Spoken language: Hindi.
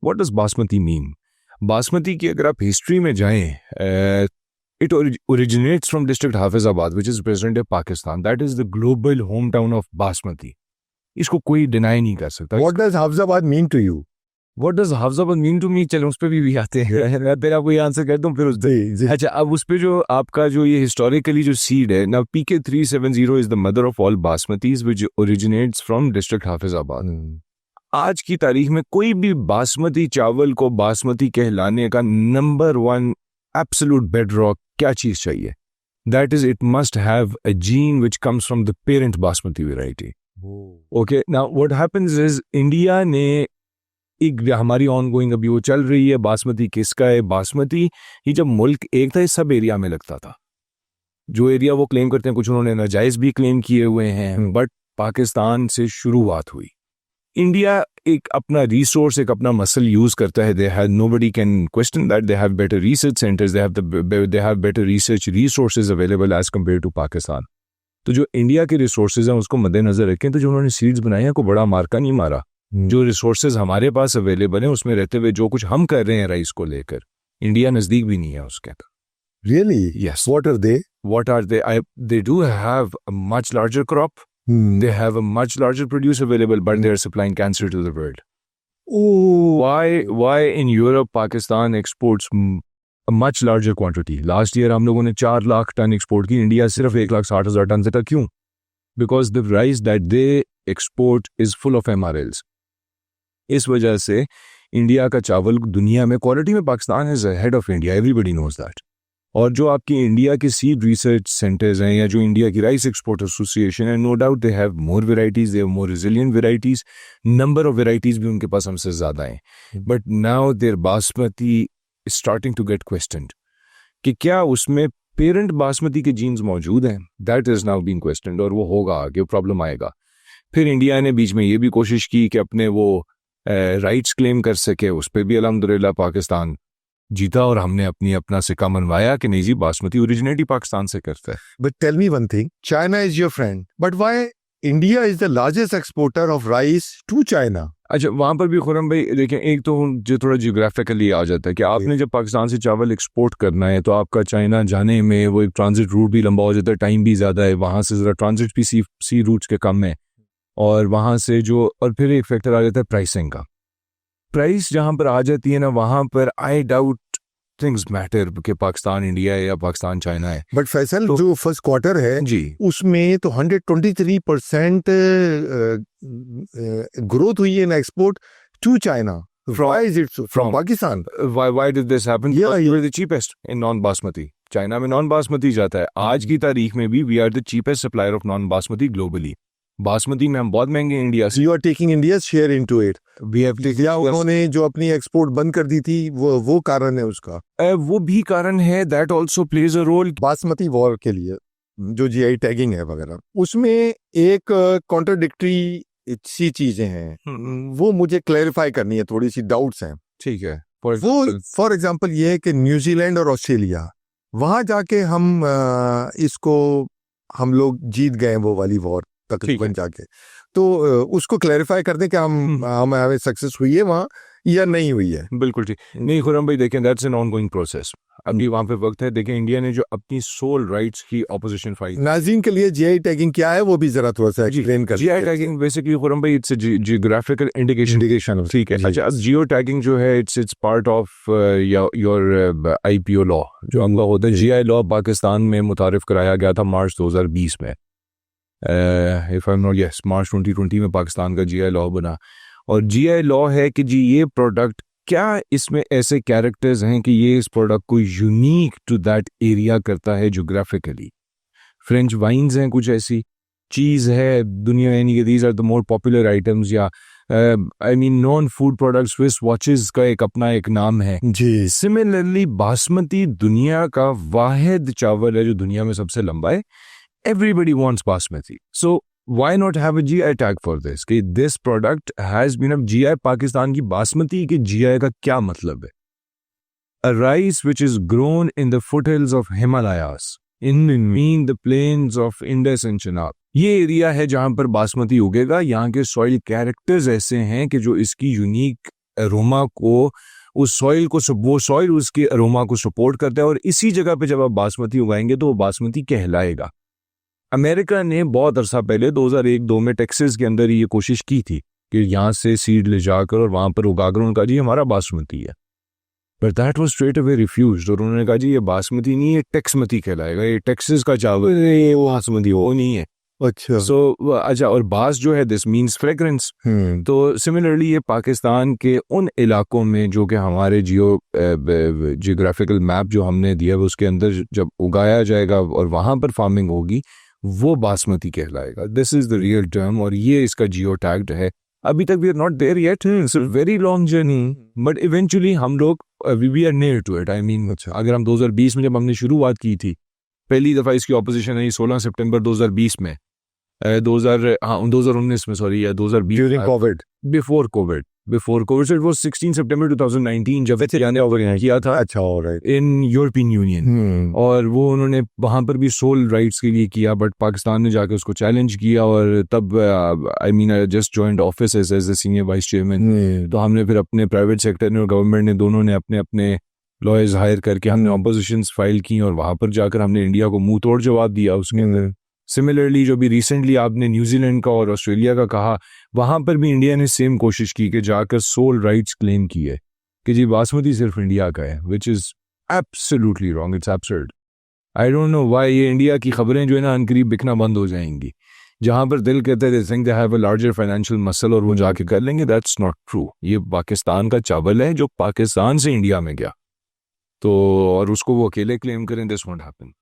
What does basmati mean? Basmati की अगर आप हिस्ट्री में जाएं, it originates from district Hafizabad, which is present day Pakistan. That is the global hometown of Basmati. इसको कोई डिनाई नहीं कर सकता. What does Hafizabad mean to you? What does Hafizabad mean to me? चलो उस पर भी आते हैं. मैं पहले आपको ये आंसर कर दूं फिर उस जी. अच्छा, अब उस पे जो आपका जो ये हिस्टोरिकली जो सीड है ना, PK370 is the mother of all Basmatis, which originates from district Hafizabad. आज की तारीख में कोई भी बासमती चावल को बासमती कहलाने का नंबर 1 absolute bedrock क्या चीज चाहिए? That is, it must have a gene which comes from the parent basmati variety. Okay, now what happens is India ने एक हमारी ongoing अभी वो चल रही है, बासमती किसका है? बासमती ये जब मुल्क एक था, सब एरिया में लगता था. जो एरिया वो क्लेम करते हैं, कुछ उन्होंने नाजायज भी क्लेम किए हुए हैं, बट पाकिस्तान से शुरुआत हुई. इंडिया एक अपना रिसोर्स, एक अपना मसल यूज करता है. They have, nobody can question that. They have better research centres, they have better research resources available as compare to Pakistan. तो जो इंडिया के रिसोर्सेज हैं उसको मद्देनजर रखें, तो जो उन्होंने सीड्स बनाए हैं को बड़ा मार्का नहीं मारा. जो रिसोर्सेज हमारे पास अवेलेबल हैं उसमें रहते हुए जो कुछ हम कर रहे हैं राइस को लेकर, इंडिया नजदीक भी नहीं है उसके. Really? Yes. What are they? What are they? They do have a much larger crop. They have a much larger produce available, but they are supplying cancer to the world. Oh. Why in Europe, Pakistan exports a much larger quantity? Last year हम लोगों ने 4 लाख टन एक्सपोर्ट की, इंडिया सिर्फ 1,60,000 टन से था. क्यों? Because the rice that they export is full of MRLs. इस वजह से इंडिया का चावल दुनिया में क्वालिटी में Pakistan is ahead of India. Everybody knows that. और जो आपकी इंडिया के सीड रिसर्च सेंटर्स हैं या जो इंडिया की राइस एक्सपोर्ट एसोसिएशन है, no doubt they have more varieties, they have more resilient varieties, number of varieties भी उनके पास हमसे ज़्यादा हैं. But now their basmati starting to get questioned कि क्या उसमें पेरेंट बासमती के जीन्स मौजूद हैं. That is now being questioned, और वो होगा आगे, प्रॉब्लम आएगा. फिर इंडिया ने बीच में ये भी कोशिश की कि अपने वो राइट्स क्लेम कर सके, उस पर भी अल्हम्दुलिल्लाह पाकिस्तान जीता और हमने अपना सिक्का मनवाया कि नहीं जी, बासमती ओरिजिनेट ही पाकिस्तान से करता है. But tell me one thing, China is your friend, but why India is the largest exporter of rice to China? अच्छा, वहाँ पर भी खुरम भाई देखें, एक तो जो थोड़ा जियोग्राफिकली आ जाता है कि आपने जब पाकिस्तान से चावल एक्सपोर्ट करना है तो आपका चाइना जाने में वो एक ट्रांजिट रूट भी लंबा हो जाता है, टाइम भी ज़्यादा है, वहाँ से ज़रा ट्रांजिट भी सी रूट्स के कम है, और वहाँ से जो, और फिर एक फैक्टर आ जाता है प्राइसिंग का. प्राइस जहाँ पर आ जाती है ना, वहाँ पर आई डाउट थिंग्स मैटर कि पाकिस्तान इंडिया है या पाकिस्तान चाइना है. बट फैसल, जो फर्स्ट क्वार्टर है जी, उसमें तो 123% ग्रोथ हुई है in export to China. Why is it so? From Pakistan? Why did this happen? Yeah, We were the cheapest in non-basmati. China में नॉन बासमती जाता है. आज की तारीख में भी we are the cheapest supplier of non basmati globally. Basmati में हम बहुत महंगे इंडिया से. You are taking India's share into it. We have या उन्होंने जो अपनी एक्सपोर्ट बंद कर दी थी वो कारण है उसका. वो भी कारण है. That also plays a role. Basmati war के लिए जो जीआई टैगिंग है वगैरह, उसमें एक कॉन्ट्राडिक्टरी सी चीजें हैं, वो मुझे क्लैरिफाई करनी है, थोड़ी सी डाउट्स हैं. ठीक है. वो फॉर एग्जांपल ये है कि न्यूजीलैंड और ऑस्ट्रेलिया, वहां जाके हम लोग जीत गए वो वाली वॉर तकरीबन जाके. तो उसको क्लैरिफाई कर दें कि हमें सक्सेस हुई है वहाँ या नहीं हुई है. बिल्कुल ठीक. नहीं खुरम भाई देखें, दैट्स एन ऑनगोइंग प्रोसेस. अभी वहाँ पे वक्त है. देखें, इंडिया ने जो अपनी सोल राइट्स की ऑपोजिशन फाइट. नाज़रीन के लिए जीआई टैगिंग क्या है वो भी जरा थोड़ा सा एक्सप्लेन कर. जीआई टैगिंग बेसिकली खुरम भाई इट्स जियोग्राफिकल इंडिकेशन. ठीक है. अच्छा, जियो टैगिंग जो है it's part of your IPO law जो हमका होता है. जीआई लॉ पाकिस्तान में मुतारिफ कराया गया था मार्च 2020 में. If I am not, yes, March 2020 में पाकिस्तान का जीआई लॉ बना. और जीआई लॉ है कि जी ये प्रोडक्ट, क्या इसमें ऐसे कैरेक्टर्स हैं कि ये इस प्रोडक्ट को यूनिक टू दैट एरिया करता है जियोग्राफिकली. फ्रेंच वाइन्स हैं, कुछ ऐसी चीज़ है दुनिया, यानी कि these are the more popular items. या I mean non food products, Swiss watches का अपना एक नाम है जी. सिमिलरली बासमती दुनिया का वाहिद चावल है जो दुनिया में सबसे लंबा है. Everybody wants basmati. So why not have a GI tag for this? कि this product has been a GI. Pakistan की बासमती के GI का क्या मतलब है? A rice which is grown in the foothills of Himalayas, in between the plains of Indus and Chenab. ये एरिया है जहाँ पर बासमती उगेगा. यहाँ के सॉइल कैरेक्टर्स ऐसे हैं कि जो इसकी यूनिक अरोमा को, उस सॉइल को, वो सॉइल उसके अरोमा को सपोर्ट करता है, और इसी जगह पे जब आप बासमती उगाएंगे तो वो बासमती कहलाएगा। अमेरिका ने बहुत अरसा पहले 2001-2 में टेक्सास के अंदर ये कोशिश की थी कि यहाँ से सीड ले जाकर और वहाँ पर उगाकर उन्होंने कहा जी हमारा बासमती है, but that was straight away refused, और उन्होंने कहा जी ये बासमती नहीं है, टेक्समती कहलाएगा, ये टेक्सास का चावल, ये वो बासमती वो नहीं है। अच्छा। अच्छा, और बास जो है दिस मीन्स फ्रेग्रेंस। तो सिमिलरली ये पाकिस्तान के उन इलाकों में जो कि हमारे जियोग्राफिकल मैप जो हमने दिया है उसके अंदर जब उगाया जाएगा और वहाँ पर फार्मिंग होगी, वो बासमती कहलाएगा। This is the real term, और ये इसका जियो टैग्ड है। अभी तक we are not there yet, it's a very long journey, but eventually हम लोग we are near to it. I mean, अगर हम 2020 में जब हमने शुरुआत की थी, पहली दफ़ा इसकी ऑपोजिशन आई 16 सितंबर 2020 में, 2019 में, सॉरी, या 2020 during Covid, before Covid so it was 16 सितंबर 2019 जब ने किया था, अच्छा, ऑलराइट, इन यूरोपियन यूनियन, और वो उन्होंने वहाँ पर भी सोल राइट्स के लिए किया, बट पाकिस्तान ने जाकर उसको चैलेंज किया, और तब I mean I just joined office as the senior vice chairman, तो हमने फिर अपने प्राइवेट सेक्टर ने और गवर्नमेंट ने दोनों ने अपने अपने लॉयर्स हायर करके हमने ऑपोजिशंस फाइल की, और वहाँ पर जाकर हमने इंडिया को मुंह तोड़ जवाब दिया उसके अंदर। सिमिलरली जो भी रिसेंटली आपने न्यूजीलैंड का और ऑस्ट्रेलिया का कहा, वहाँ पर भी इंडिया ने सेम कोशिश की कि जाकर सोल राइट्स क्लेम किए कि जी बासमती सिर्फ इंडिया का है, which is absolutely wrong, it's absurd. I don't know why ये इंडिया की खबरें जो है ना अनकरीब बिकना बंद हो जाएंगी। जहाँ पर दिल कहते हैं they think they have a larger financial muscle और वो जाके कर लेंगे, दैट्स नॉट ट्रू। ये पाकिस्तान का चावल है जो पाकिस्तान से इंडिया में गया, तो और उसको वो अकेले क्लेम करें, दिस वोंट हैपन।